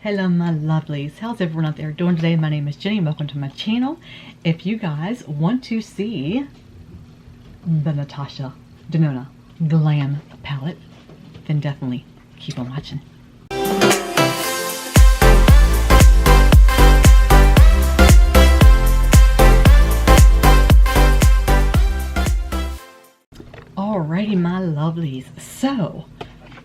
Hello my lovelies, how's everyone out there doing today? My name is Jenny and welcome to my channel. If you guys want to see the Natasha Denona Glam palette, then definitely keep on watching. Alrighty my lovelies, so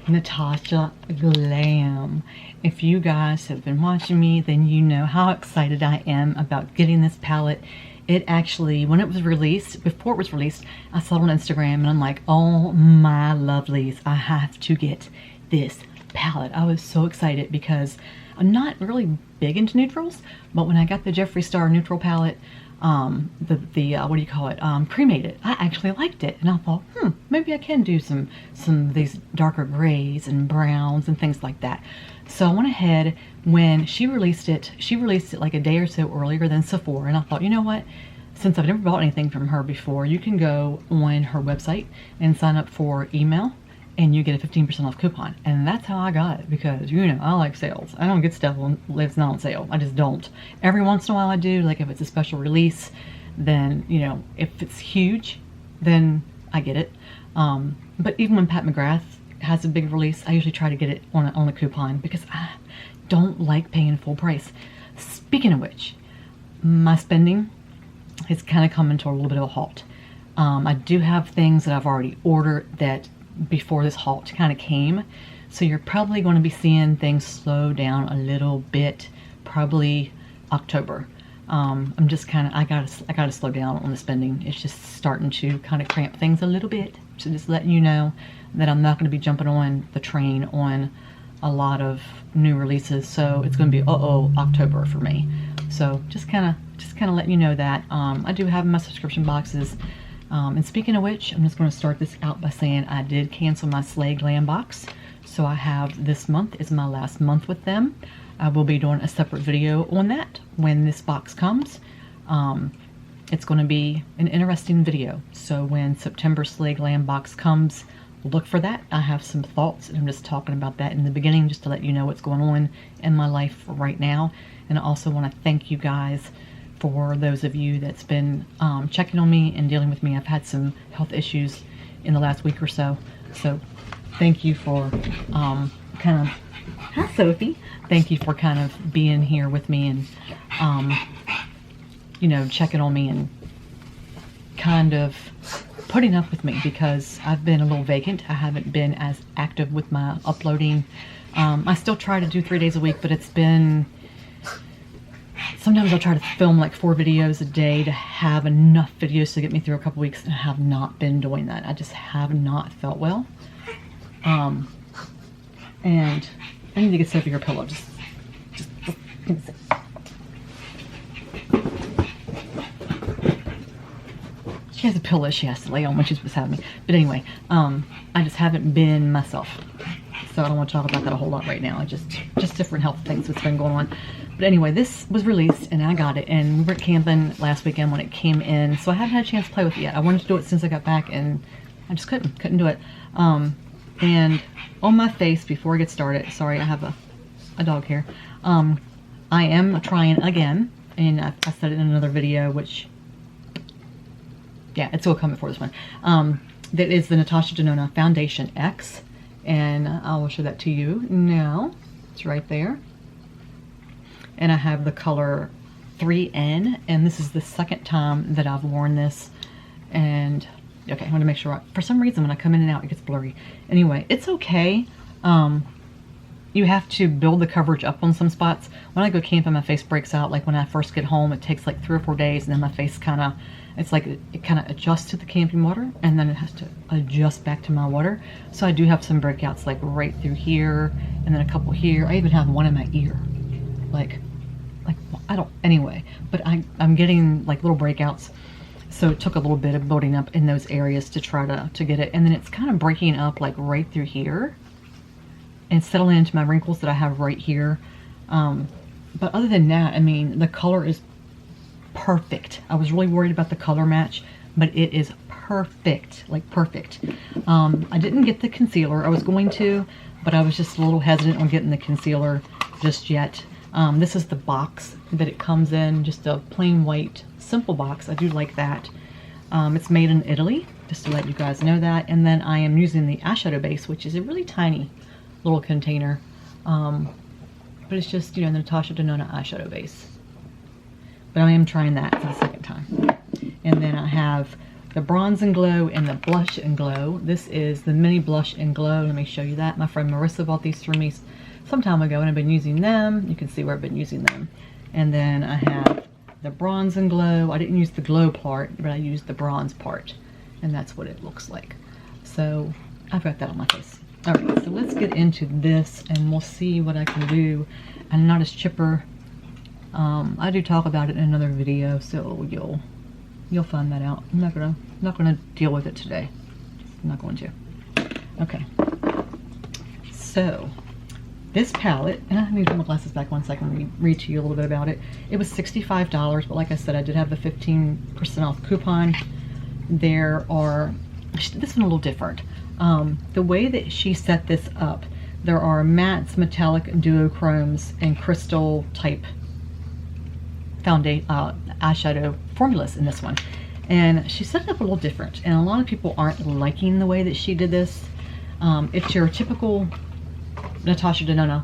Natasha Glam. If you guys have been watching me, then you know how excited I am about getting this palette. It actually, when it was released, before it was released, I saw it on Instagram and I'm like, oh my lovelies, I have to get this palette. I was so excited because I'm not really big into neutrals, but when I got the Jeffree Star neutral palette, what do you call it, cremated, I actually liked it, and I thought, maybe I can do some of these darker grays and browns and things like that. So I went ahead, when she released it like a day or so earlier than Sephora, and I thought, you know what, since I've never bought anything from her before, you can go on her website and sign up for email and you get a 15% off coupon. And that's how I got it, because you know I like sales. I don't get stuff when it's not on sale. I just don't. Every once in a while I do, like if it's a special release, then you know, if it's huge, then I get it. But even when Pat McGrath has a big release, I usually try to get it on a coupon because I don't like paying full price. Speaking of which, my spending has kind of come into a little bit of a halt. I do have things that I've already ordered that before this halt kind of came, so you're probably going to be seeing things slow down a little bit, probably October. I'm just kind of, I gotta slow down on the spending. It's just starting to kind of cramp things a little bit, so just letting you know that I'm not going to be jumping on the train on a lot of new releases. So it's going to be October for me. So just kind of letting you know that I do have my subscription boxes. And speaking of which, I'm just going to start this out by saying I did cancel my Slay Glam box. So I have, this month is my last month with them. I will be doing a separate video on that when this box comes. It's going to be an interesting video. So when September Slay Glam box comes, look for that. I have some thoughts, and I'm just talking about that in the beginning just to let you know what's going on in my life right now. And I also want to thank you guys for those of you that's been checking on me and dealing with me. I've had some health issues in the last week or so. So thank you for kind of, hi Sophie, thank you for kind of being here with me and you know, checking on me and kind of putting up with me, because I've been a little vacant. I haven't been as active with my uploading. I still try to do 3 days a week, but it's been, sometimes I'll try to film like 4 videos a day to have enough videos to get me through a couple weeks, and I have not been doing that. I just have not felt well. And I need to get Sophie her pillow. Just she has a pillow she has to lay on when she's beside me. But anyway, I just haven't been myself. So I don't want to talk about that a whole lot right now. Just different health things that's been going on. But anyway, this was released and I got it, and we were camping last weekend when it came in, so I haven't had a chance to play with it yet. I wanted to do it since I got back and I just couldn't do it. And on my face, before I get started, sorry, I have a dog here. I am trying again, and I said it in another video, which, yeah, it's still coming before this one. That is the Natasha Denona Foundation X, and I will show that to you now. It's right there. And I have the color 3N, and this is the second time that I've worn this. And okay, I want to make sure, for some reason when I come in and out it gets blurry. Anyway, it's okay. You have to build the coverage up on some spots. When I go camping, my face breaks out. Like when I first get home, it takes like 3 or 4 days, and then my face kind of, it's like it kind of adjusts to the camping water, and then it has to adjust back to my water. So I do have some breakouts like right through here, and then a couple here. I even have one in my ear. Like I don't, anyway, but I'm getting like little breakouts, so it took a little bit of building up in those areas to try to get it, and then it's kind of breaking up like right through here and settling into my wrinkles that I have right here. But other than that, I mean, the color is perfect. I was really worried about the color match, but it is perfect, like perfect. I didn't get the concealer. I was going to, but I was just a little hesitant on getting the concealer just yet. This is the box that it comes in, just a plain white, simple box. I do like that. It's made in Italy, just to let you guys know that. And then I am using the eyeshadow base, which is a really tiny little container. But it's just, you know, the Natasha Denona eyeshadow base. But I am trying that for the second time. And then I have the Bronze and Glow and the Blush and Glow. This is the mini Blush and Glow. Let me show you that. My friend Marissa bought these for me some time ago, and I've been using them. You can see where I've been using them. And then I have the Bronze and Glow. I didn't use the glow part, but I used the bronze part. And that's what it looks like. So I've got that on my face. Alright, so let's get into this and we'll see what I can do. I'm not as chipper. I do talk about it in another video, so you'll find that out. I'm not gonna deal with it today. I'm not going to. Okay. So this palette, and I need to put my glasses back 1 second and read to you a little bit about it. It was $65, but like I said, I did have the 15% off coupon. There are, this one a little different. The way that she set this up, there are mattes, metallic, duochromes, and crystal type eyeshadow formulas in this one. And she set it up a little different, and a lot of people aren't liking the way that she did this. It's your typical Natasha Denona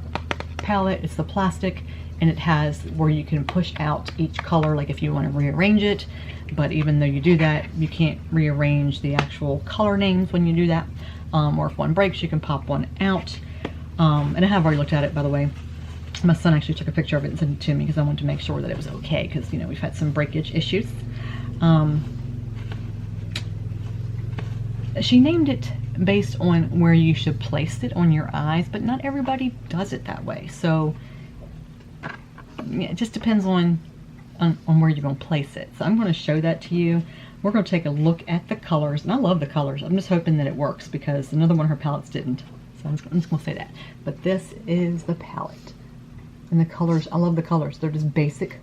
palette. It's the plastic, and it has where you can push out each color, like if you want to rearrange it. But even though you do that, you can't rearrange the actual color names when you do that. Or if one breaks, you can pop one out. And I have already looked at it, by the way. My son actually took a picture of it and sent it to me because I wanted to make sure that it was okay, because, you know, we've had some breakage issues. She named it based on where you should place it on your eyes, but not everybody does it that way. So yeah, it just depends on where you're going to place it. So I'm going to show that to you. We're going to take a look at the colors, and I love the colors. I'm just hoping that it works because another one of her palettes didn't. So I'm just going to say that. But this is the palette. And the colors, I love the colors. They're just basic,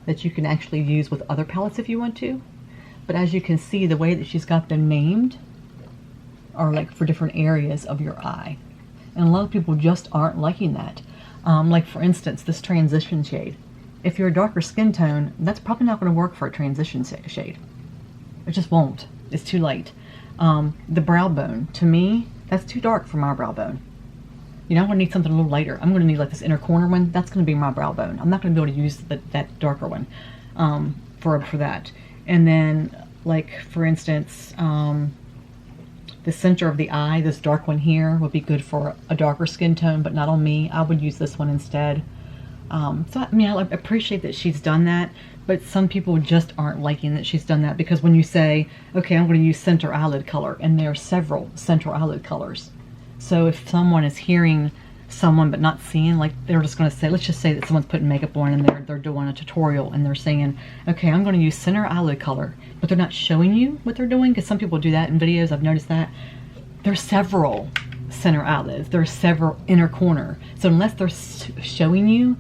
that you can actually use with other palettes if you want to. But as you can see, the way that she's got them named are like for different areas of your eye. And a lot of people just aren't liking that. Like for instance, this transition shade. If you're a darker skin tone, that's probably not going to work for a transition shade. It just won't. It's too light. The brow bone, to me, that's too dark for my brow bone. You know, I'm going to need something a little lighter. I'm going to need like this inner corner one. That's going to be my brow bone. I'm not going to be able to use that darker one for that. And then, like, for instance, the center of the eye, this dark one here, would be good for a darker skin tone, but not on me. I would use this one instead. So, I mean, I appreciate that she's done that, but some people just aren't liking that she's done that, because when you say, okay, I'm going to use center eyelid color, and there are several center eyelid colors. So if someone is hearing someone but not seeing, like, they're just going to say, let's just say that someone's putting makeup on and they're doing a tutorial and they're saying, okay, I'm going to use center eyelid color, but they're not showing you what they're doing, because some people do that in videos. I've noticed that. There's several center eyelids. There's several inner corner. So unless they're showing you,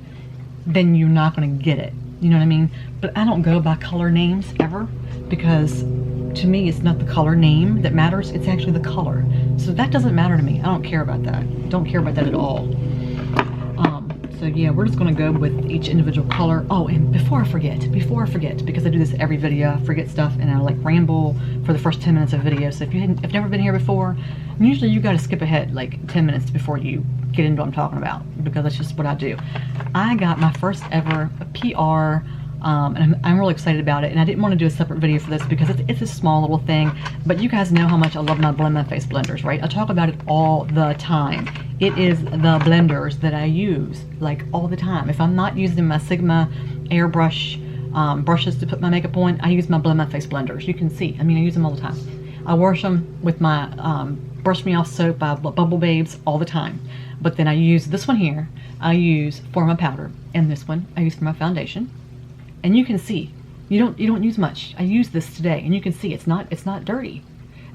then you're not going to get it. You know what I mean? But I don't go by color names ever, because to me, it's not the color name that matters. It's actually the color. So that doesn't matter to me. I don't care about that. Don't care about that at all. So yeah, we're just going to go with each individual color. Oh, and before I forget, because I do this every video, I forget stuff and I like ramble for the first 10 minutes of video. So if you've never been here before, usually you got to skip ahead like 10 minutes before you get into what I'm talking about, because that's just what I do. I got my first ever PR, and I'm really excited about it, and I didn't want to do a separate video for this because it's a small little thing, but you guys know how much I love my Blend My Face blenders, right? I talk about it all the time. It is the blenders that I use like all the time. If I'm not using my Sigma airbrush brushes to put my makeup on, I use my Blend My Face blenders. You can see, I mean, I use them all the time. I wash them with my Brush Me Off soap by Bubble Babes all the time. But then I use this one here, I use for my powder, and this one I use for my foundation. And you can see, you don't use much. I used this today, and you can see it's not dirty,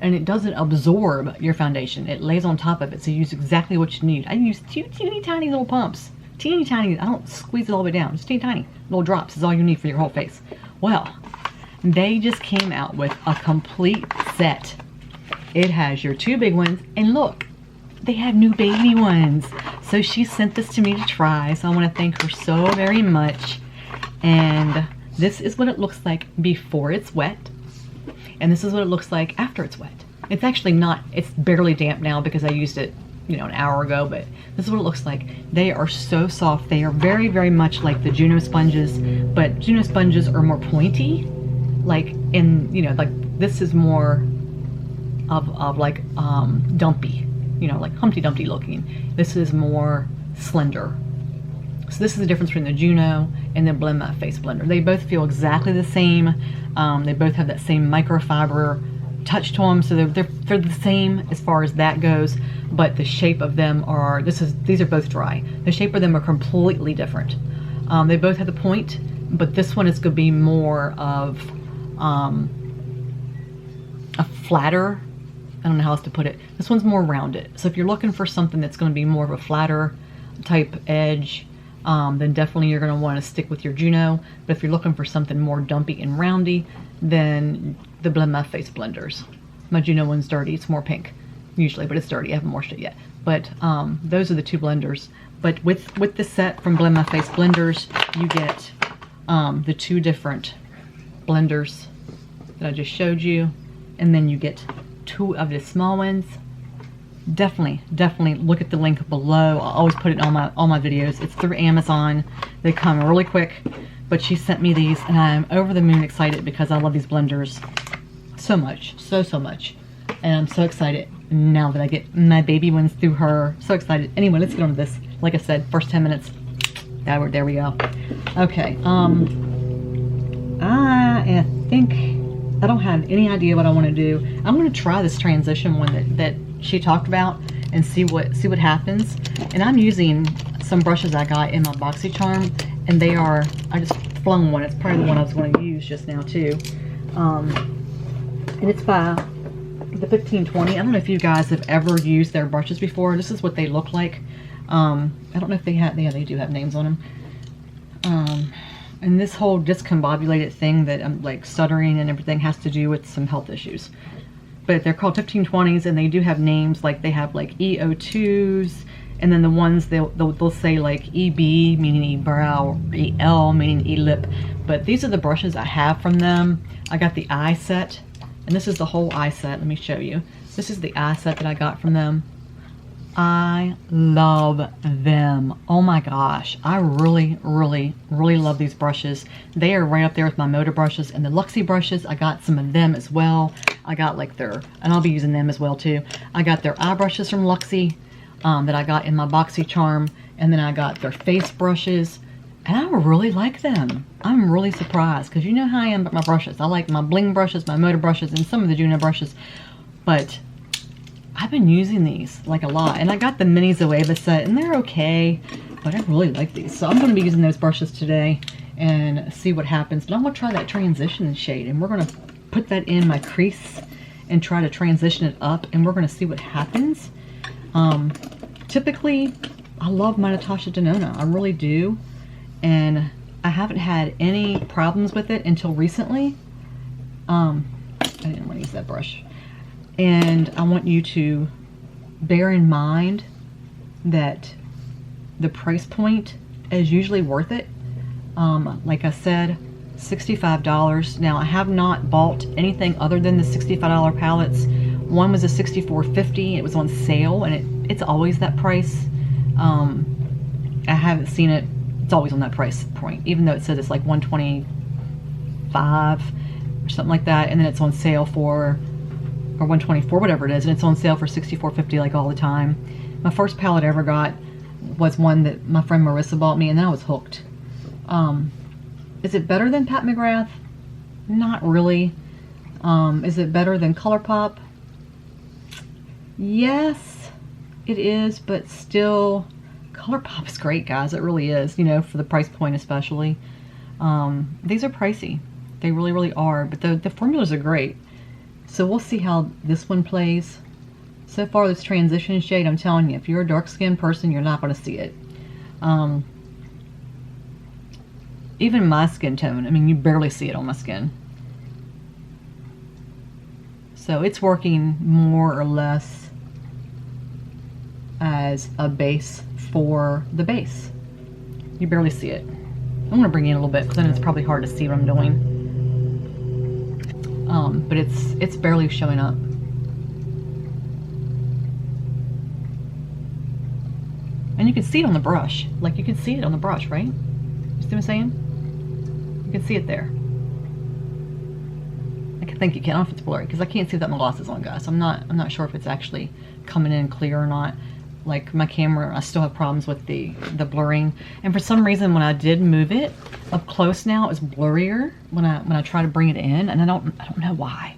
and it doesn't absorb your foundation. It lays on top of it, so you use exactly what you need. I use teeny tiny little pumps, teeny tiny. I don't squeeze it all the way down. Just teeny tiny little drops is all you need for your whole face. Well, they just came out with a complete set. It has your two big ones, and look, they have new baby ones. So she sent this to me to try, so I want to thank her so very much. And this is what it looks like before it's wet, and this is what it looks like after it's wet. It's actually not, it's barely damp now because I used it, you know, an hour ago, but this is what it looks like. They are so soft. They are very, very much like the Juno sponges, but Juno sponges are more pointy, like in, you know, like this is more of like dumpy, you know, like Humpty Dumpty looking. This is more slender. So this is the difference between the Juno and the Blend Matte Face Blender. They both feel exactly the same. They both have that same microfiber touch to them, so they're the same as far as that goes, but the shape of them are, these are both dry. The shape of them are completely different. They both have the point, but this one is going to be more of a flatter, I don't know how else to put it. This one's more rounded. So if you're looking for something that's going to be more of a flatter type edge, then definitely you're going to want to stick with your Juno. But if you're looking for something more dumpy and roundy, then the Blend Matte Face Blenders. My Juno one's dirty. It's more pink usually, but it's dirty. I haven't washed it yet. But those are the two blenders. But with the set from Blend Matte Face Blenders, you get the two different blenders that I just showed you, and then you get two of the small ones. Definitely look at the link below. I'll always put it on all my videos. It's through Amazon. They come really quick, but she sent me these, and I'm over the moon excited because I love these blenders so much, so much, and I'm so excited now that I get my baby ones through her. So excited. Anyway, let's get on to this. Like I said, first 10 minutes. There we go. Okay. I think I don't have any idea what I want to do. I'm going to try this transition one that she talked about and see what happens. And I'm using some brushes I got in my BoxyCharm, and they are, I just flung one. It's probably the one I was going to use just now too. And it's by the 1520. I don't know if you guys have ever used their brushes before. This is what they look like. I don't know if they have, yeah, they do have names on them. And this whole discombobulated thing that I'm like stuttering and everything has to do with some health issues. But they're called 1520s, and they do have names, like they have like EO2s, and then the ones they'll say like EB meaning E-brow, EL meaning E-lip. But these are the brushes I have from them. I got the eye set, and this is the whole eye set. Let me show you. This is the eye set that I got from them. I love them. Oh my gosh. I really love these brushes. They are right up there with my Motor brushes and the Luxie brushes. I got some of them as well. I got like their, and I'll be using them as well too. I got their eye brushes from Luxie that I got in my BoxyCharm, and then I got their face brushes, and I really like them. I'm really surprised because you know how I am about my brushes. I like my bling brushes, my Motor brushes, and some of the Juno brushes, but I've been using these like a lot. And I got the mini Zoeva set, and they're okay, but I really like these. So I'm going to be using those brushes today and see what happens. But I'm going to try that transition shade, and we're going to put that in my crease and try to transition it up, and we're going to see what happens. Typically, I love my Natasha Denona. I really do. And I haven't had any problems with it until recently. I didn't want to use that brush. And I want you to bear in mind that the price point is usually worth it. Like I said, $65. Now I have not bought anything other than the $65 palettes. One was a $64.50. It was on sale, and it's always that price. I haven't seen it. It's always on that price point, even though it says it's like $125 or something like that, and then it's on sale for, or $124, whatever it is, and it's on sale for $64.50 like all the time. My first palette I ever got was one that my friend Marissa bought me, and I was hooked. Is it better than Pat McGrath? Not really. Is it better than ColourPop? Yes, it is, but still, ColourPop is great, guys. It really is, you know, for the price point especially. These are pricey. They really are, but the formulas are great. So we'll see how this one plays. So far, this transition shade, I'm telling you, if you're a dark-skinned person, you're not going to see it. Even my skin tone, I mean, you barely see it on my skin. So it's working more or less as a base for the base. You barely see it. I'm gonna bring it in a little bit because then it's probably hard to see what I'm doing. But it's barely showing up. And you can see it on the brush. Like, you can see it on the brush, right? You see what I'm saying? You can see it there. I think you can. I don't know if it's blurry because I can't see that my glasses on, guys. I'm not sure if it's actually coming in clear or not. Like, my camera, I still have problems with the blurring. And for some reason, when I did move it up close now, it's blurrier when I try to bring it in, and I don't know why.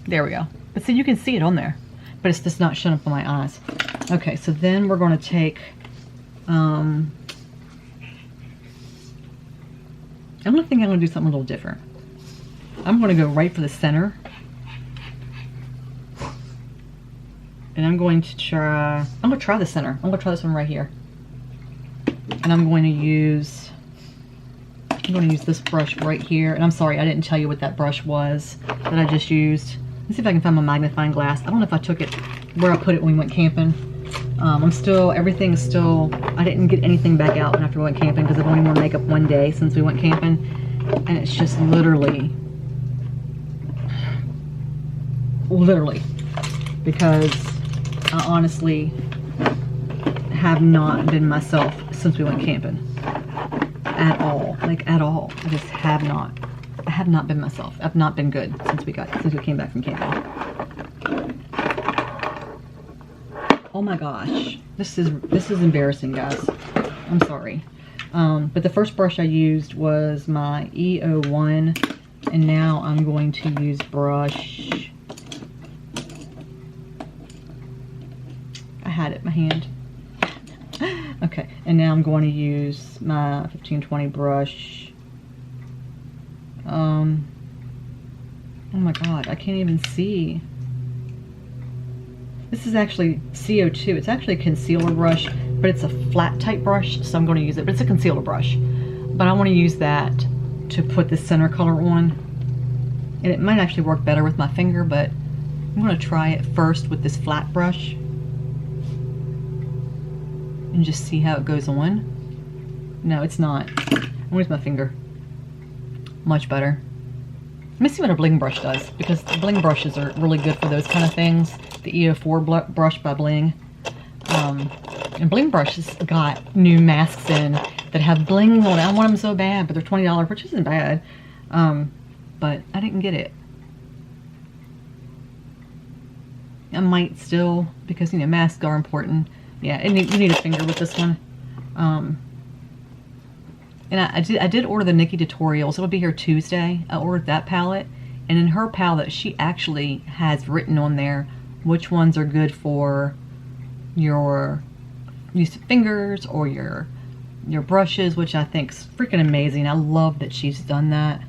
There we go. But see, you can see it on there, but it's just not showing up on my eyes. Okay, so then we're going to take, I think I'm going to do something a little different. I'm going to go right for the center. And I'm going to try the center. I'm going to try this one right here. And I'm going to use this brush right here. And I'm sorry, I didn't tell you what that brush was that I just used. Let's see if I can find my magnifying glass. I don't know if I took it where I put it when we went camping. Everything's still, I didn't get anything back out after we went camping because I've only worn makeup one day since we went camping. And it's just literally, because I honestly have not been myself since we went camping. At all. Like, at all. I just have not. I have not been myself. I've not been good since we came back from camping. Oh my gosh. This is embarrassing, guys. I'm sorry. But the first brush I used was my E01, and now I'm going to use brush. I had it in my hand. Okay, and now I'm going to use my 1520 brush. Oh my god, I can't even see. This is actually CO2. It's actually a concealer brush, but it's a flat type brush, so I'm going to use it. But it's a concealer brush. But I want to use that to put the center color on. And it might actually work better with my finger, but I'm going to try it first with this flat brush. And just see how it goes on. No, it's not. I'm going to use my finger. Much better. Let me see what a bling brush does, because the bling brushes are really good for those kind of things. The E04 brush by Bling. And Bling Brush has got new masks in that have bling on it. I want them so bad, but they're $20, which isn't bad. But I didn't get it. I might still, because, you know, masks are important. Yeah, and you need a finger with this one. And I did order the Nikki tutorials. It'll be here Tuesday. I ordered that palette. And in her palette, she actually has written on there which ones are good for your use of fingers or your brushes, which I think is freaking amazing. I love that she's done that.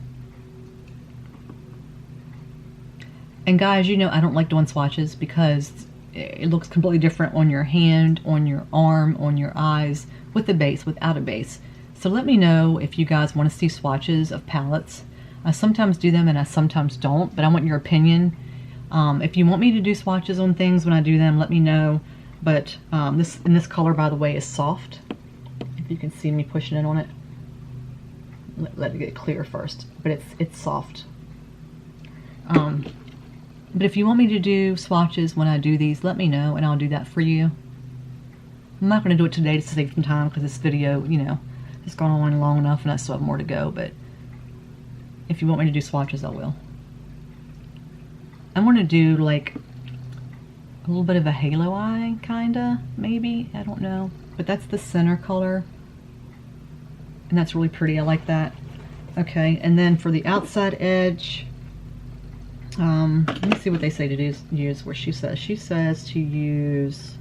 And guys, you know I don't like doing swatches because it looks completely different on your hand, on your arm, on your eyes, with a base, without a base. So let me know if you guys want to see swatches of palettes. I sometimes do them and I sometimes don't, but I want your opinion. If you want me to do swatches on things when I do them, let me know. But this color, by the way, is soft. If you can see me pushing it on it. Let it get clear first. But it's soft. But if you want me to do swatches when I do these, let me know and I'll do that for you. I'm not going to do it today to save some time because this video, you know, has gone on long enough and I still have more to go. But if you want me to do swatches, I will. I want to do like a little bit of a halo eye, kinda, maybe. I don't know. But that's the center color. And that's really pretty. I like that. Okay, and then for the outside edge, let me see what they say to use, where she says. She says to use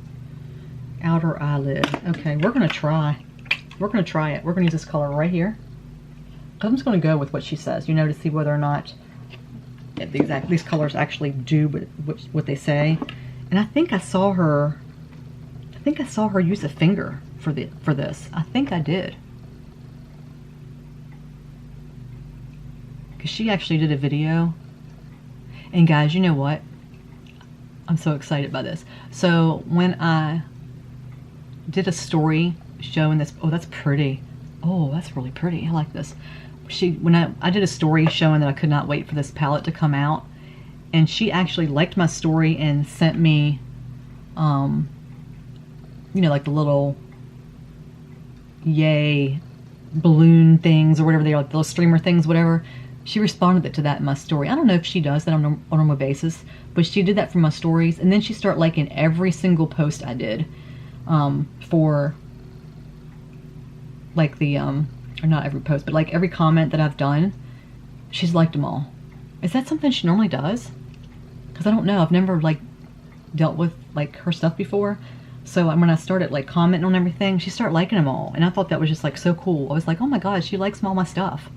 outer eyelid. Okay, we're going to try. We're going to try it. We're going to use this color right here. I'm just going to go with what she says, you know, to see whether or not these colors actually do what they say. And I think I saw her use a finger for this. I think I did. Because she actually did a video. And guys, you know what? I'm so excited by this. So when I did a story showing this, oh, that's pretty. Oh, that's really pretty. I like this. When I did a story showing that I could not wait for this palette to come out, and she actually liked my story and sent me, you know, like the little yay balloon things or whatever they are, like those streamer things, whatever. She responded to that in my story. I don't know if she does that on a normal basis, but she did that for my stories, and then she started liking every single post I did, for like the or not every post, but like every comment that I've done. She's liked them all. Is that something she normally does? Because I don't know. I've never like dealt with like her stuff before. So when I started like commenting on everything, she started liking them all, and I thought that was just like so cool. I was like, oh my god, she likes all my stuff.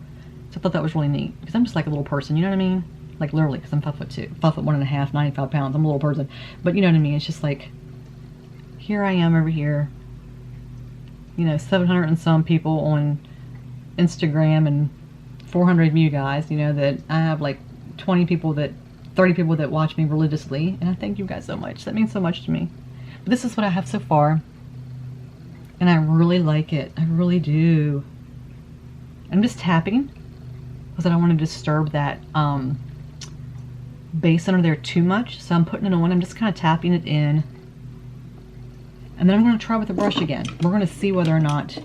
So I thought that was really neat, because I'm just like a little person, you know what I mean? Like literally, because I'm 5'2", 5'1.5", 95 pounds. I'm a little person, but you know what I mean? It's just like, here I am over here, you know, 700 and some people on Instagram and 400 of you guys, you know, that I have like 30 people that watch me religiously, and I thank you guys so much. That means so much to me. But this is what I have so far, and I really like it. I really do. I'm just tapping because I don't want to disturb that base under there too much, so I'm putting it on. I'm just kind of tapping it in, and then I'm going to try with the brush again. We're going to see whether or not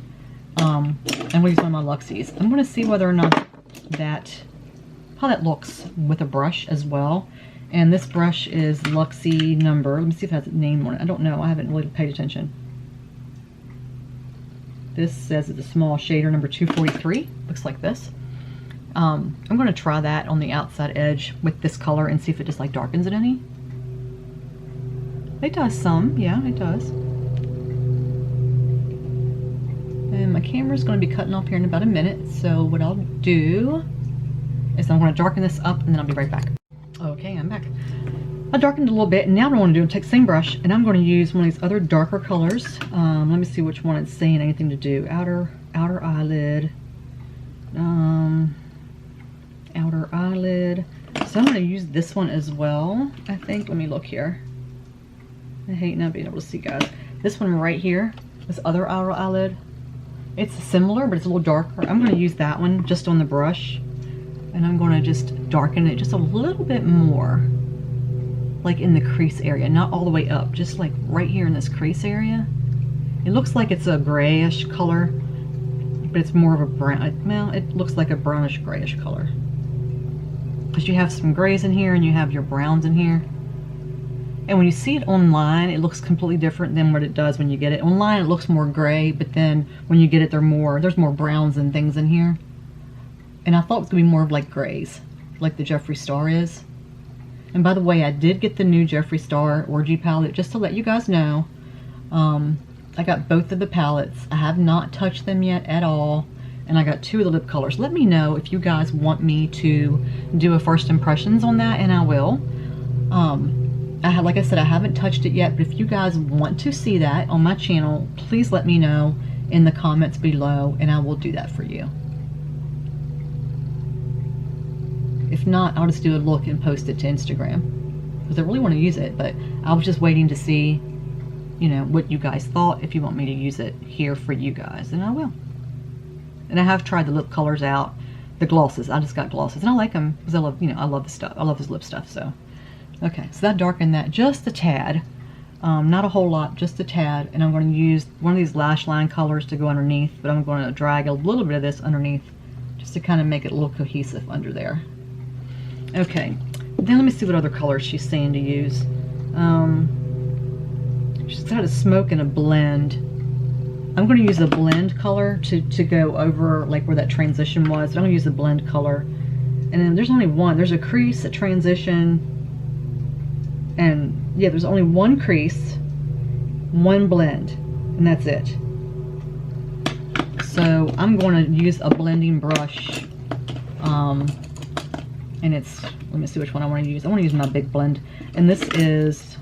I'm going to use one of my Luxies. I'm going to see whether or not how that looks with a brush as well. And this brush is Luxie number, let me see if it has a name on it. I don't know, I haven't really paid attention. This says it's a small shader number 243, looks like this. I'm going to try that on the outside edge with this color and see if it just like darkens it any. It does some, yeah, it does. And my camera's going to be cutting off here in about a minute, so what I'll do is I'm going to darken this up and then I'll be right back. Okay, I'm back. I darkened it a little bit, and now what I want to do is take the same brush and I'm going to use one of these other darker colors. Let me see which one it's saying anything to do. Outer eyelid. Outer eyelid. So I'm going to use this one as well, I think. Let me look here. I hate not being able to see, guys. This one right here, this other outer eyelid. It's similar, but it's a little darker. I'm going to use that one just on the brush, and I'm going to just darken it just a little bit more, like in the crease area, not all the way up, just like right here in this crease area. It looks like it's a grayish color, but it's more of a brown. Well, it looks like a brownish grayish color, because you have some grays in here and you have your browns in here. And when you see it online, it looks completely different than what it does when you get it. Online, it looks more gray, but then when you get it, there's more browns and things in here. And I thought it was going to be more of like grays, like the Jeffree Star is. And by the way, I did get the new Jeffree Star Orgy palette, just to let you guys know. I got both of the palettes. I have not touched them yet at all. And I got 2 of the lip colors. Let me know if you guys want me to do a first impressions on that, and I will. Like I said, I haven't touched it yet, but if you guys want to see that on my channel, please let me know in the comments below, and I will do that for you. If not, I'll just do a look and post it to Instagram, because I really want to use it, but I was just waiting to see, you know, what you guys thought, if you want me to use it here for you guys, and I will. And I have tried the lip colors out, the glosses. I just got glosses, and I like them because I love, you know, I love the stuff. I love this lip stuff, so. Okay, so that darkened that just a tad. Not a whole lot, just a tad. And I'm going to use one of these lash line colors to go underneath, but I'm going to drag a little bit of this underneath just to kind of make it a little cohesive under there. Okay, then let me see what other colors she's saying to use. She's got a smoke and a blend. I'm going to use a blend color to go over like where that transition was. I'm going to use the blend color. And then there's only one. There's a crease, a transition, and yeah, there's only one crease, one blend, and that's it. So I'm going to use a blending brush, and it's, let me see which one I want to use. I want to use my big blend, and this is,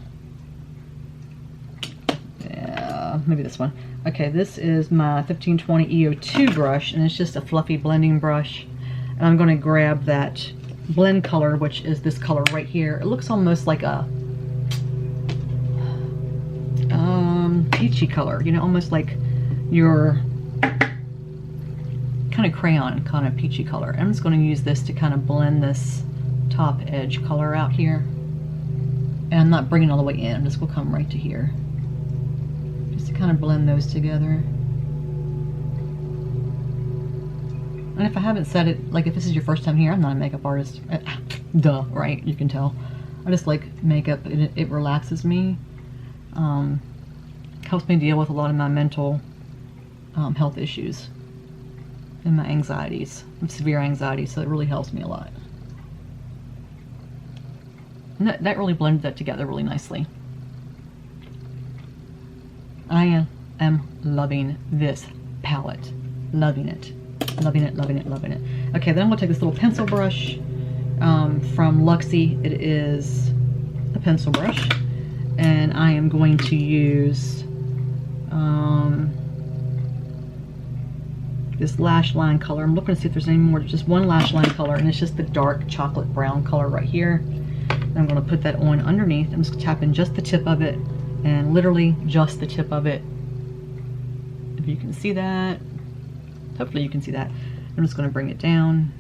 yeah, maybe this one. Okay, this is my 1520 EO2 brush, and it's just a fluffy blending brush. And I'm going to grab that blend color, which is this color right here. It looks almost like a, peachy color, you know, almost like your kind of crayon, kind of peachy color. I'm just going to use this to kind of blend this top edge color out here. And I'm not bringing it all the way in, I'm just going to come right to here. Just to kind of blend those together. And if I haven't said it, like if this is your first time here, I'm not a makeup artist. Duh, right? You can tell. I just like makeup. It relaxes me. Helps me deal with a lot of my mental health issues and my anxieties. I have severe anxiety, so it really helps me a lot. And that really blended that together really nicely. I am loving this palette. Loving it. Loving it, loving it, loving it. Okay, then I'm going to take this little pencil brush from Luxie. It is a pencil brush. And I am going to use this lash line color. I'm looking to see if there's any more. Just one lash line color, and it's just the dark chocolate brown color right here. And I'm going to put that on underneath. I'm just going to tap in just the tip of it, and literally just the tip of it. If you can see that. Hopefully you can see that. I'm just going to bring it down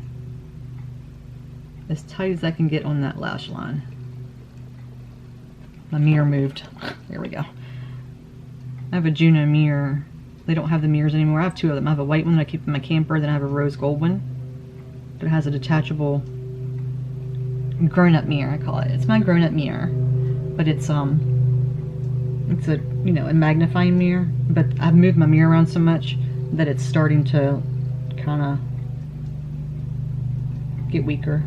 as tight as I can get on that lash line. My mirror moved. There we go. I have a Juno mirror. They don't have the mirrors anymore. I have two of them. I have a white one that I keep in my camper, then I have a rose gold one. But it has a detachable grown-up mirror, I call it. It's my grown-up mirror. But it's a, you know, a magnifying mirror. But I've moved my mirror around so much that it's starting to kind of get weaker.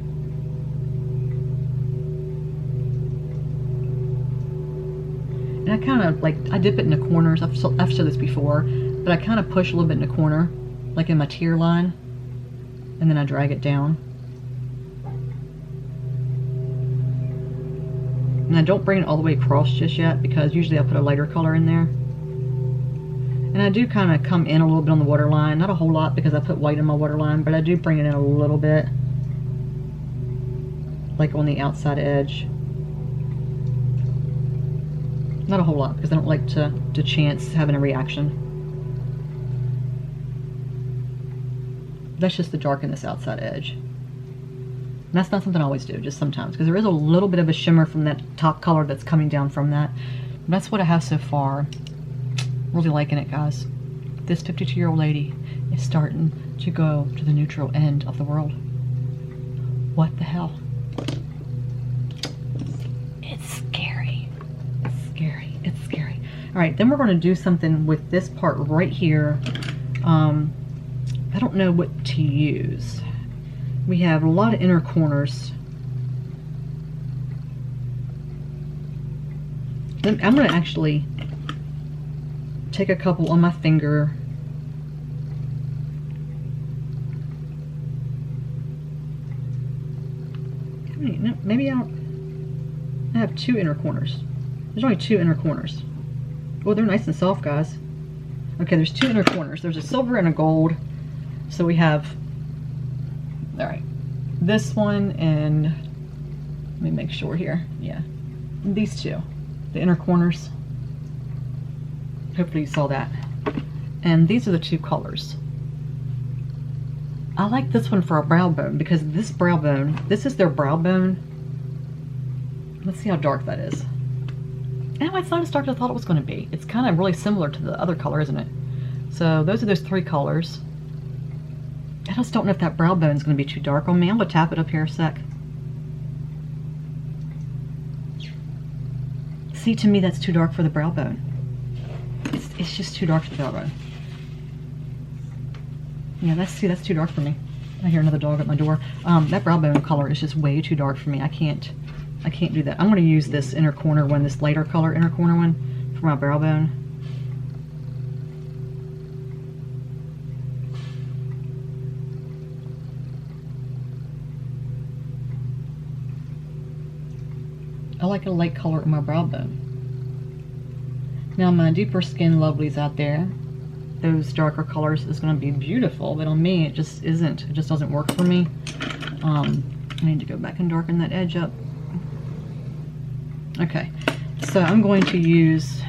And I kind of like, I dip it in the corners. I've said this before, but I kind of push a little bit in the corner, like in my tear line, and then I drag it down. And I don't bring it all the way across just yet, because usually I put a lighter color in there. And I do kind of come in a little bit on the waterline. Not a whole lot because I put white in my waterline, but I do bring it in a little bit. Like on the outside edge. Not a whole lot because I don't like to chance having a reaction. That's just to darken this outside edge. And that's not something I always do, just sometimes. Because there is a little bit of a shimmer from that top color that's coming down from that. That's what I have so far. Really liking it, guys. This 52-year-old lady is starting to go to the neutral end of the world. What the hell? It's scary. It's scary. It's scary. All right, then we're going to do something with this part right here. I don't know what to use. We have a lot of inner corners. I'm going to actually take a couple on my finger. Maybe I have two inner corners. There's only two inner corners. Oh, they're nice and soft, guys. Okay, there's two inner corners. There's a silver and a gold. So we have, all right, this one and, let me make sure here. Yeah, these two, the inner corners. Hopefully you saw that. And these are the two colors. I like this one for a brow bone because this brow bone, this is their brow bone. Let's see how dark that is. And it's not as dark as I thought it was going to be. It's kind of really similar to the other color, isn't it? So those are those three colors. I just don't know if that brow bone is going to be too dark on me. I'm going to tap it up here a sec. See, to me that's too dark for the brow bone. It's just too dark for the brow bone. Yeah, that's too dark for me. I hear another dog at my door. That brow bone color is just way too dark for me. I can't do that. I'm going to use this inner corner one, this lighter color inner corner one for my brow bone. I like a light color in my brow bone. Now my deeper skin lovelies out there, those darker colors is going to be beautiful, but on me it just isn't. It just doesn't work for me. I need to go back and darken that edge up. Okay, so I'm going to use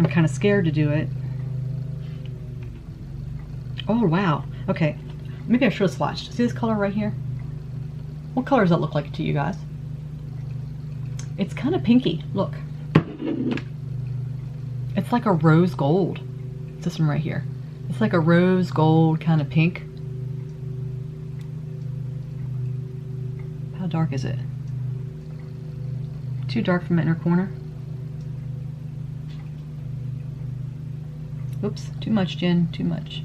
I'm kind of scared to do it. Oh, wow. Okay. Maybe I should have swatched. See this color right here? What color does that look like to you guys? It's kind of pinky. Look. It's like a rose gold. It's this one right here. It's like a rose gold kind of pink. How dark is it? Too dark from my inner corner. Oops, too much, Jen, too much.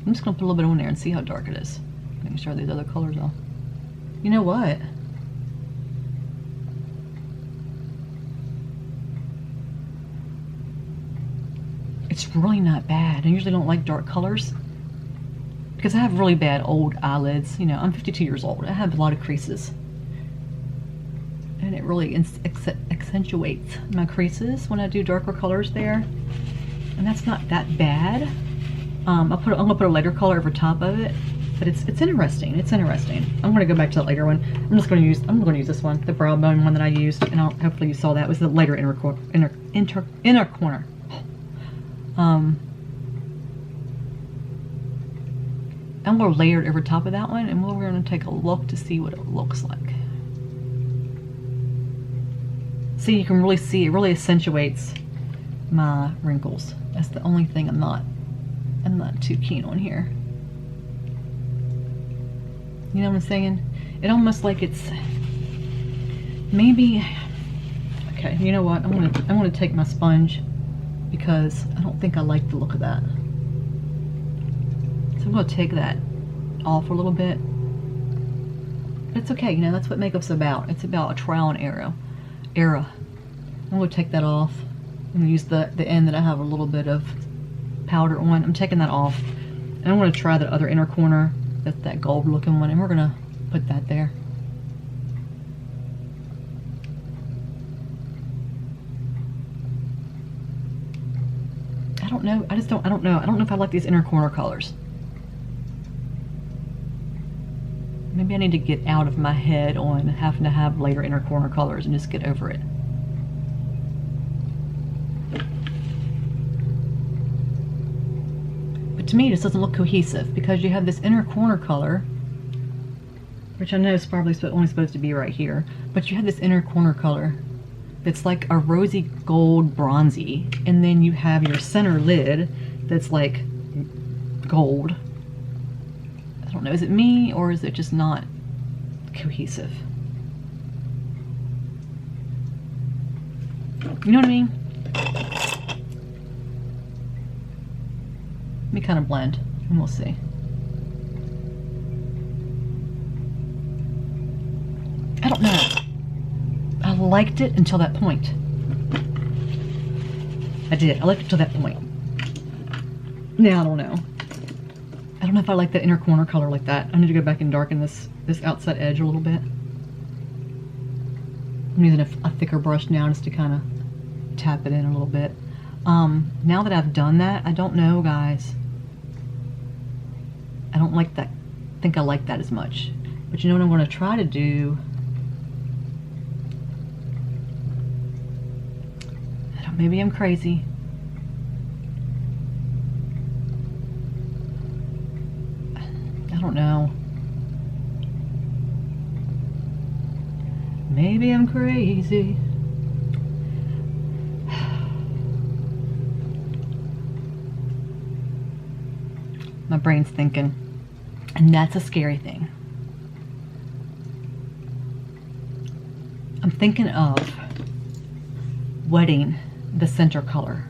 I'm just gonna put a little bit on there and see how dark it is. Making sure these other colors off. You know what? It's really not bad. I usually don't like dark colors because I have really bad old eyelids. You know, I'm 52 years old. I have a lot of creases. And it really accentuates my creases when I do darker colors there. And that's not that bad. I'm gonna put a lighter color over top of it, but it's interesting. It's interesting. I'm gonna go back to that later one. I'm gonna use this one, the brow bone one that I used, and hopefully you saw that. It was the lighter inner corner. I'm gonna layer it over top of that one, and we're gonna take a look to see what it looks like. See, you can really see it really accentuates my wrinkles. That's the only thing I'm not too keen on here. You know what I'm saying? It almost like it's maybe. Okay, you know what? I'm gonna take my sponge because I don't think I like the look of that. So I'm gonna take that off a little bit. But it's okay, you know, that's what makeup's about. It's about a trial and error. I'm gonna take that off. I'm gonna use the end that I have a little bit of powder on. I'm taking that off. And I'm gonna try the other inner corner. That's that gold looking one, and we're gonna put that there. I don't know. I don't know. I don't know if I like these inner corner colors. Maybe I need to get out of my head on having to have later inner corner colors and just get over it. But to me, this doesn't look cohesive because you have this inner corner color, which I know is probably only supposed to be right here, but you have this inner corner color that's like a rosy gold bronzy, and then you have your center lid that's like gold. I don't know, is it me or is it just not cohesive? You know what I mean? Let me kind of blend and we'll see. I don't know. I liked it until that point. I did. I liked it until that point. Now I don't know. I don't know if I like that inner corner color like that. I need to go back and darken this outside edge a little bit. I'm using a thicker brush now just to kind of tap it in a little bit. Now that I've done that, I don't know, guys. I don't like that. I think I like that as much. But you know what I'm going to try to do? Maybe I'm crazy. I don't know. Maybe I'm crazy. My brain's thinking, and that's a scary thing. I'm thinking of wetting the center color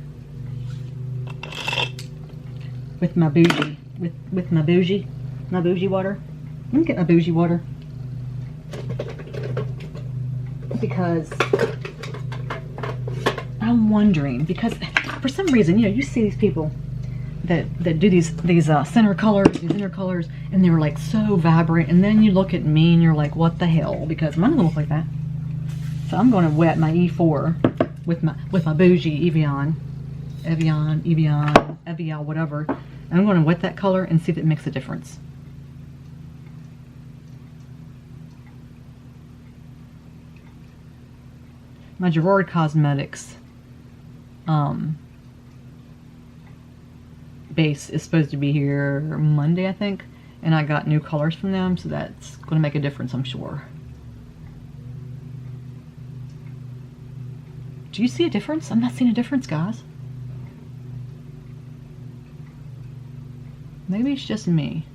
with my bougie, with my bougie water. Let me get my bougie water because I'm wondering, because for some reason, you know, you see these people that do these center colors, these inner colors, and they were like so vibrant, and then you look at me and you're like, what the hell? Because mine doesn't look like that. So I'm going to wet my E4 with my bougie Evian, whatever. And I'm going to wet that color and see if it makes a difference. My Gerard Cosmetics base is supposed to be here Monday, I think, and I got new colors from them, so that's going to make a difference, I'm sure. Do you see a difference? I'm not seeing a difference, guys. Maybe it's just me.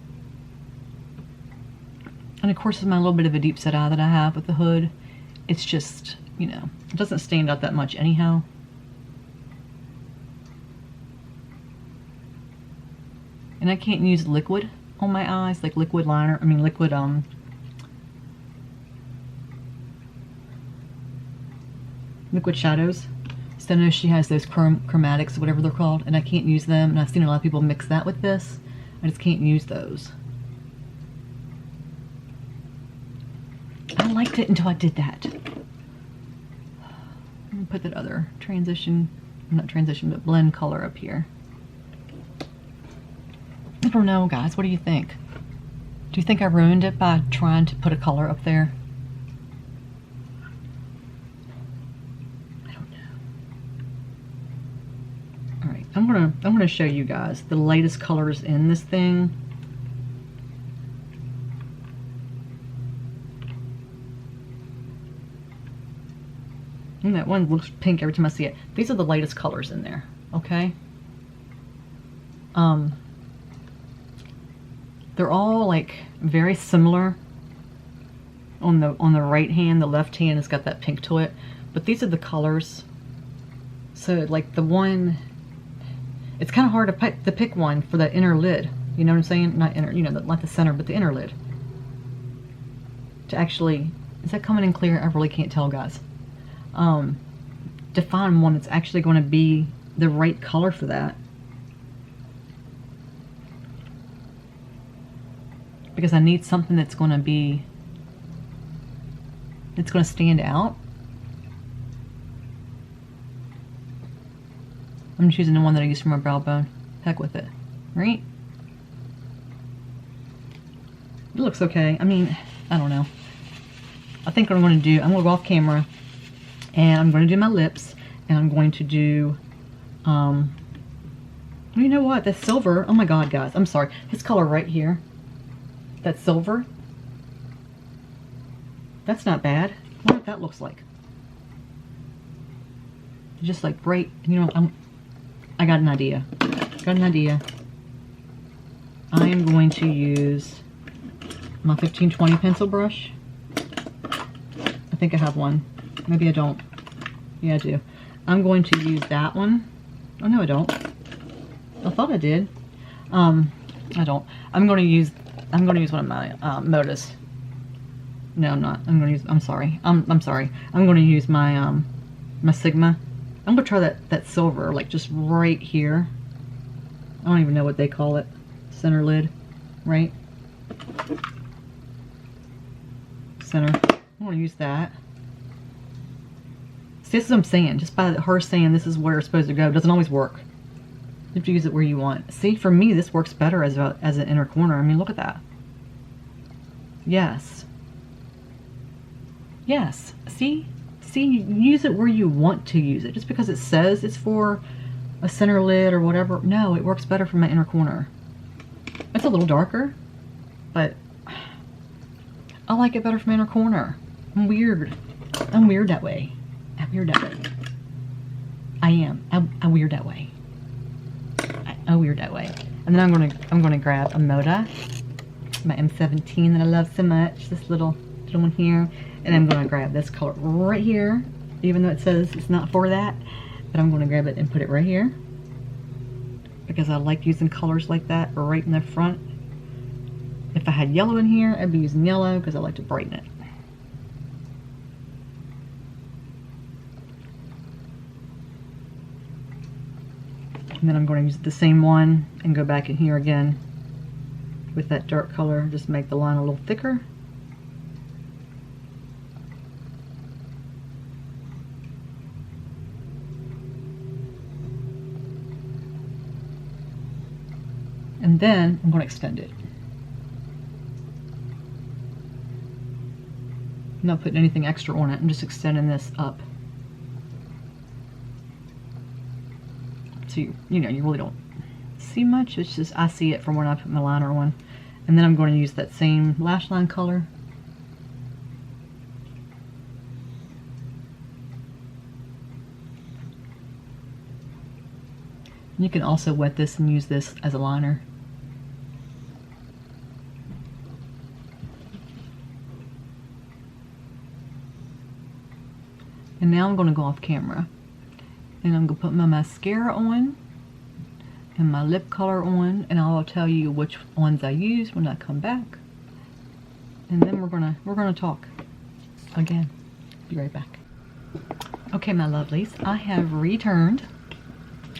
And of course, it's my little bit of a deep set eye that I have with the hood. It's just, you know, it doesn't stand out that much anyhow. And I can't use liquid on my eyes, like liquid liner, I mean liquid, liquid shadows. So I know she has those chromatics, whatever they're called, and I can't use them. And I've seen a lot of people mix that with this. I just can't use those. I liked it until I did that. I'm gonna put that other transition, not transition, but blend color up here. I don't know, guys. What do you think? Do you think I ruined it by trying to put a color up there? I don't know. All right, I'm gonna show you guys the latest colors in this thing. And that one looks pink every time I see it. These are the latest colors in there, okay? They're all like very similar. On the right hand, the left hand has got that pink to it, but these are the colors. So like the one, it's kind of hard to pick one for that inner lid. You know what I'm saying? Not inner, you know, not the center, but the inner lid. To actually, is that coming in clear? I really can't tell, guys. To find one that's actually going to be the right color for that. Because I need something that's going to be, it's going to stand out. I'm choosing the one that I used for my brow bone. Heck with it, right? It looks okay. I mean, I don't know. I think what I'm going to do, I'm going to go off camera and I'm going to do my lips and I'm going to do, you know what, that's silver. Oh my God, guys, I'm sorry. His color right here. That silver, that's not bad. I wonder what that looks like. Just like bright, you know, I got an idea. Got an idea. I am going to use my 1520 pencil brush. I think I have one. Maybe I don't. Yeah, I do. I'm going to use that one. Oh no, I don't. I thought I did. I don't. I'm going to use one of my Modas. No, I'm not. I'm going to use, I'm sorry. I'm sorry. I'm going to use my my Sigma. I'm going to try that silver, like just right here. I don't even know what they call it. Center lid, right? Center. I'm going to use that. See, this is what I'm saying. Just by her saying this is where it's supposed to go, doesn't always work. You have to use it where you want. See, for me, this works better as an inner corner. I mean, look at that. Yes. Yes. See? See, use it where you want to use it. Just because it says it's for a center lid or whatever. No, it works better for my inner corner. It's a little darker, but I like it better for my inner corner. I'm weird. I'm weird that way. I'm weird that way. I am. I'm weird that way. I'm weird that way. And then I'm gonna grab a Moda, my M17 that I love so much. This little one here, and I'm gonna grab this color right here, even though it says it's not for that. But I'm gonna grab it and put it right here because I like using colors like that right in the front. If I had yellow in here, I'd be using yellow because I like to brighten it. And then I'm going to use the same one and go back in here again with that dark color, just make the line a little thicker. And then I'm going to extend it. I'm not putting anything extra on it, I'm just extending this up So you know, you really don't see much. It's just, I see it from when I put my liner on. And then I'm going to use that same lash line color. You can also wet this and use this as a liner. And now I'm going to go off camera. And I'm going to put my mascara on. And my lip color on. And I'll tell you which ones I use when I come back. And then we're gonna talk again. Be right back. Okay, my lovelies. I have returned.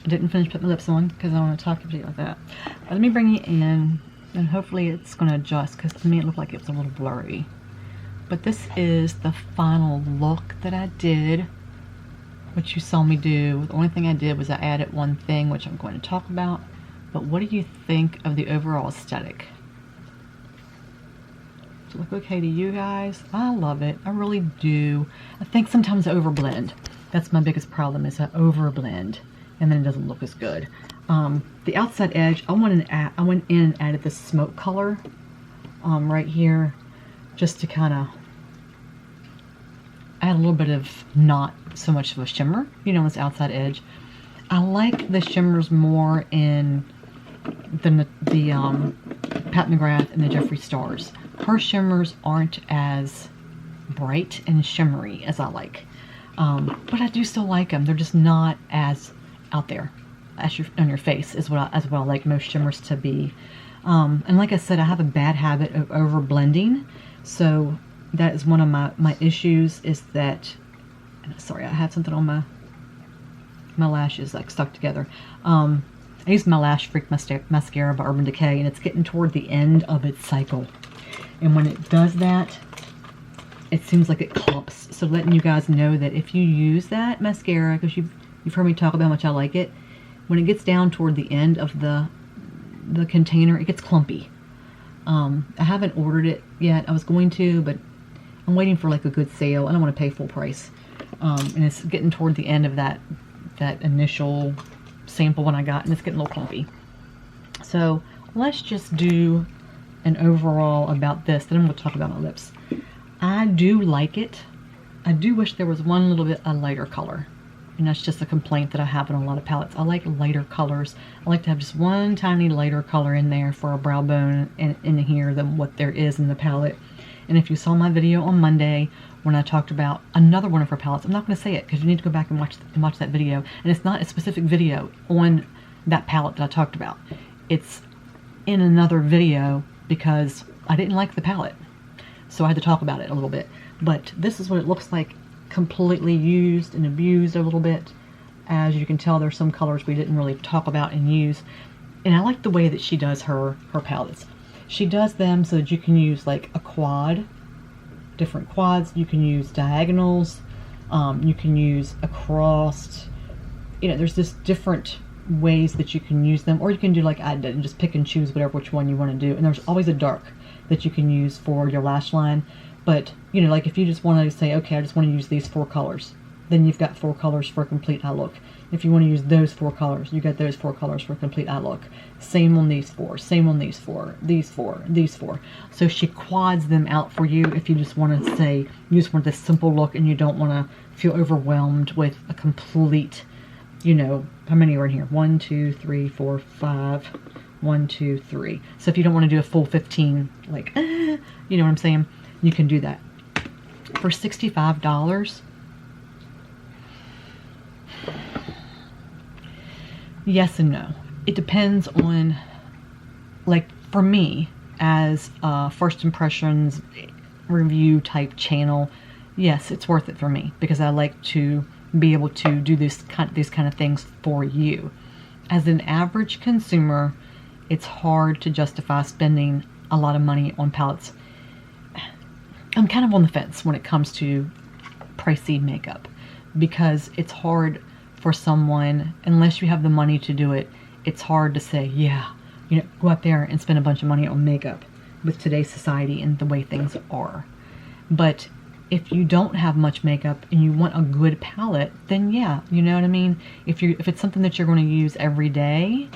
I didn't finish putting my lips on because I want to talk to you like that. But let me bring it in, and hopefully it's going to adjust, because to me it looked like it was a little blurry. But this is the final look that I did, what you saw me do. The only thing I did was I added one thing, which I'm going to talk about. But what do you think of the overall aesthetic? Does it look okay to you guys? I love it. I really do. I think sometimes I overblend. That's my biggest problem, is I overblend. And then it doesn't look as good. The outside edge, I went in and added this smoke color right here, just to kind of add a little bit of not so much of a shimmer, you know, this outside edge. I like the shimmers more in the Pat McGrath and the Jeffree Stars. Her shimmers aren't as bright and shimmery as I like, but I do still like them. They're just not as out there as on your face as well. I like most shimmers to be. And like I said, I have a bad habit of over blending, so that is one of my issues, is that, sorry, I have something on my lashes like stuck together. I use my Lash Freak mascara by Urban Decay, and it's getting toward the end of its cycle, and when it does that, it seems like it clumps. So letting you guys know that if you use that mascara, because you've heard me talk about how much I like it, when it gets down toward the end of the container, it gets clumpy. I haven't ordered it yet. I was going to, but I'm waiting for like a good sale. I don't want to pay full price. And it's getting toward the end of that initial sample when I got, and it's getting a little clumpy. So let's just do an overall about this. Then I'm going to talk about my lips. I do like it. I do wish there was one little bit a lighter color. And that's just a complaint that I have in a lot of palettes. I like lighter colors. I like to have just one tiny lighter color in there for a brow bone in here than what there is in the palette. And if you saw my video on Monday when I talked about another one of her palettes, I'm not going to say it because you need to go back and watch that video. And it's not a specific video on that palette that I talked about. It's in another video because I didn't like the palette. So I had to talk about it a little bit. But this is what it looks like, completely used and abused a little bit. As you can tell, there's some colors we didn't really talk about and use. And I like the way that she does her palettes. She does them so that you can use like a quad, different quads. You can use diagonals. You can use across. You know, there's just different ways that you can use them. Or you can do like I did and just pick and choose which one you want to do. And there's always a dark that you can use for your lash line. But, you know, like if you just want to say, okay, I just want to use these 4 colors, then you've got 4 colors for a complete eye look. If you want to use those 4 colors, you got those 4 colors for a complete eye look. Same on these 4, same on these 4, these 4, these 4. So she quads them out for you if you just want to say, you just want this simple look and you don't want to feel overwhelmed with a complete, you know, how many are in here? 1, 2, 3, 4, 5, 1, 2, 3. So if you don't want to do a full 15, like, you know what I'm saying? You can do that. For $65, yes and no. It depends on, like for me, as a first impressions review type channel, yes, it's worth it for me because I like to be able to do these kind of things for you. As an average consumer, it's hard to justify spending a lot of money on palettes. I'm kind of on the fence when it comes to pricey makeup because it's hard for someone, unless you have the money to do it, it's hard to say, yeah, you know, go out there and spend a bunch of money on makeup with today's society and the way things are. But if you don't have much makeup and you want a good palette, then yeah, you know what I mean? If it's something that you're going to use every day,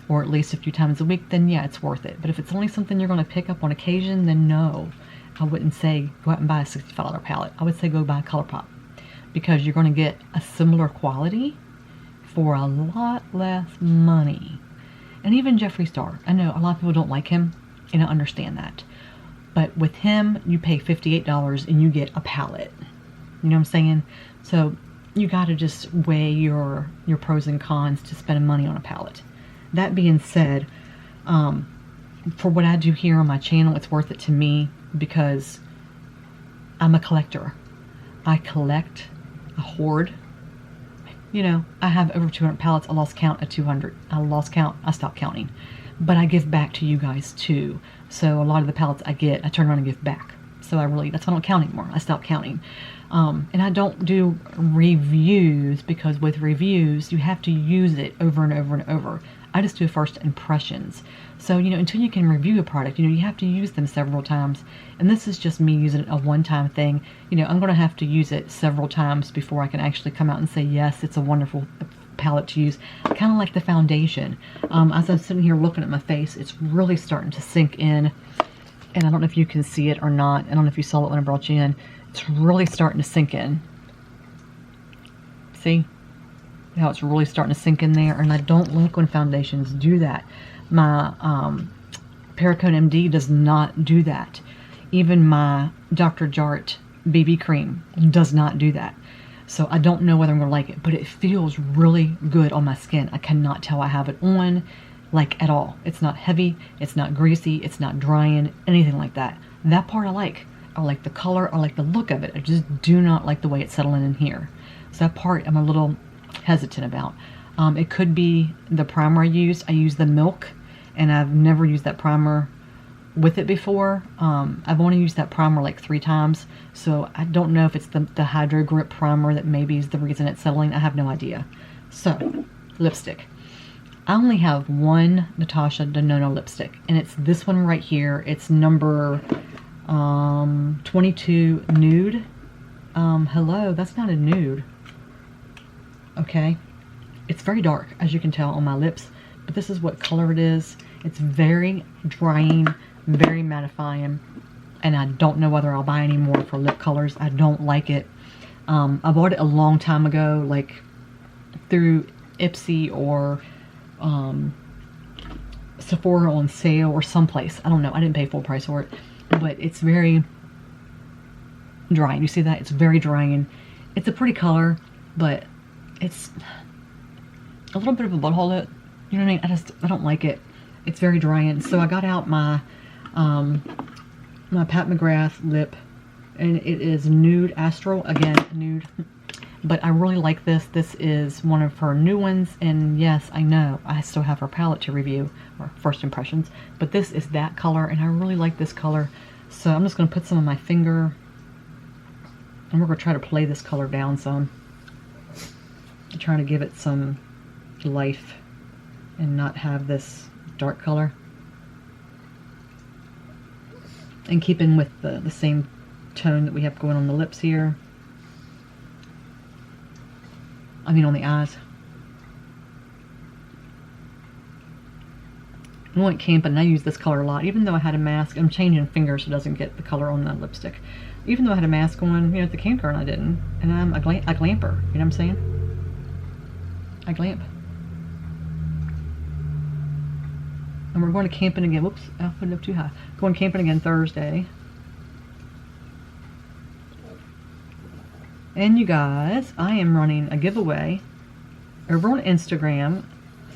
or at least a few times a week, then yeah, it's worth it. But if it's only something you're going to pick up on occasion, then no. I wouldn't say go out and buy a $65 palette. I would say go buy ColourPop, because you're going to get a similar quality for a lot less money. And even Jeffree Star, I know a lot of people don't like him, and I understand that. But with him, you pay $58 and you get a palette. You know what I'm saying? So you got to just weigh your pros and cons to spending money on a palette. That being said, for what I do here on my channel, it's worth it to me because I'm a collector. I collect, I hoard. You know, I have over 200 palettes. I lost count at 200. I lost count. I stopped counting. But I give back to you guys too. So a lot of the palettes I get, I turn around and give back. So that's why I don't count anymore. I stopped counting. And I don't do reviews, because with reviews, you have to use it over and over and over. I just do first impressions. So, you know, until you can review a product, you know, you have to use them several times. And this is just me using it a one-time thing. You know, I'm going to have to use it several times before I can actually come out and say, yes, it's a wonderful palette to use. Kind of like the foundation. As I'm sitting here looking at my face, it's really starting to sink in. And I don't know if you can see it or not. I don't know if you saw it when I brought you in. It's really starting to sink in. See how it's really starting to sink in there? And I don't like when foundations do that. My Perricone MD does not do that. Even my Dr. Jart BB cream does not do that. So I don't know whether I'm going to like it, but it feels really good on my skin. I cannot tell I have it on, like, at all. It's not heavy, it's not greasy, it's not drying, anything like that. That part I like. I like the color, I like the look of it. I just do not like the way it's settling in here. So that part I'm a little hesitant about. It could be the primer I used. I used the Milk, and I've never used that primer with it before. I've only used that primer like 3 times, so I don't know if it's the Hydro Grip primer that maybe is the reason it's settling. I have no idea. So, lipstick. I only have one Natasha Denona lipstick, and it's this one right here. It's number 22 Nude. Hello, that's not a nude. Okay. It's very dark, as you can tell on my lips, but this is what color it is. It's very drying, very mattifying, and I don't know whether I'll buy any more for lip colors. I don't like it. I bought it a long time ago, like through Ipsy or Sephora on sale or someplace. I don't know. I didn't pay full price for it, but it's very drying. You see that? It's very drying. It's a pretty color, but it's a little bit of a butthole lip. You know what I mean? I don't like it. It's very drying. So I got out my my Pat McGrath lip, and it is Nude Astral. Again, nude. But I really like this. This is one of her new ones, and yes, I know I still have her palette to review, or first impressions, but this is that color, and I really like this color. So I'm just going to put some on my finger, and we're going to try to play this color down some. I'm trying to give it some life and not have this dark color. And keeping with the same tone that we have going on the lips here. I mean on the eyes. I went camping and I use this color a lot. Even though I had a mask, I'm changing fingers so it doesn't get the color on the lipstick. Even though I had a mask on, you know, at the campground I didn't. And I'm a glamper, you know what I'm saying? I glamp. And we're going to camping again. Whoops, I put it up too high. Going camping again Thursday. And you guys, I am running a giveaway over on Instagram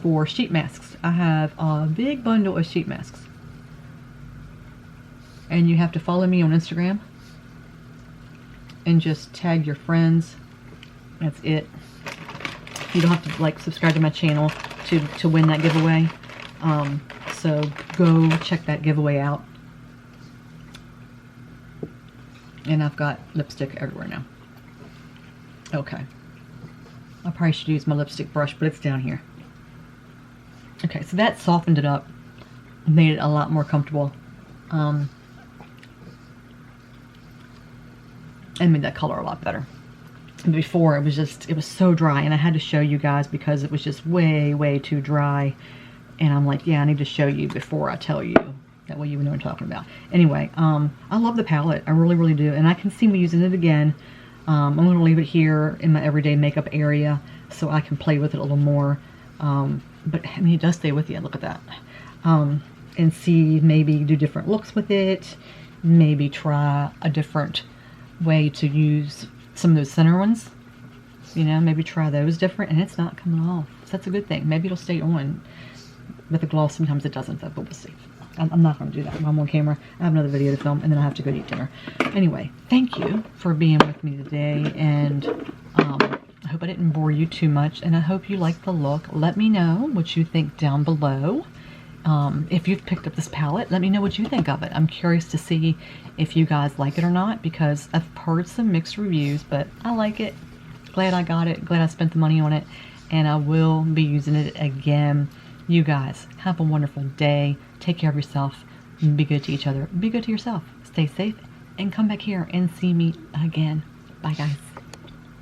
for sheet masks. I have a big bundle of sheet masks. And you have to follow me on Instagram. And just tag your friends. That's it. You don't have to like subscribe to my channel to win that giveaway. So go check that giveaway out. And I've got lipstick everywhere now. Okay. I probably should use my lipstick brush, but it's down here. Okay, so that softened it up. Made it a lot more comfortable. and made that color a lot better. Before it was so dry, and I had to show you guys because it was just way too dry. And I'm like, yeah, I need to show you before I tell you. That way you know what I'm talking about. Anyway, I love the palette. I really do. And I can see me using it again. I'm going to leave it here in my everyday makeup area so I can play with it a little more. But I mean, it does stay with you. Look at that. And see, maybe do different looks with it. Maybe try a different way to use some of those center ones. You know, maybe try those different. And it's not coming off. So that's a good thing. Maybe it'll stay on. With the gloss, sometimes it doesn't though, but we'll see. I'm not going to do that while I'm on camera. I have another video to film, and then I have to go to eat dinner. Anyway, thank you for being with me today, and I hope I didn't bore you too much, and I hope you like the look. Let me know what you think down below. If you've picked up this palette, let me know what you think of it. I'm curious to see if you guys like it or not, because I've heard some mixed reviews, but I like it. Glad I got it. Glad I spent the money on it, and I will be using it again. You guys, have a wonderful day. Take care of yourself. Be good to each other. Be good to yourself. Stay safe. And come back here and see me again. Bye, guys.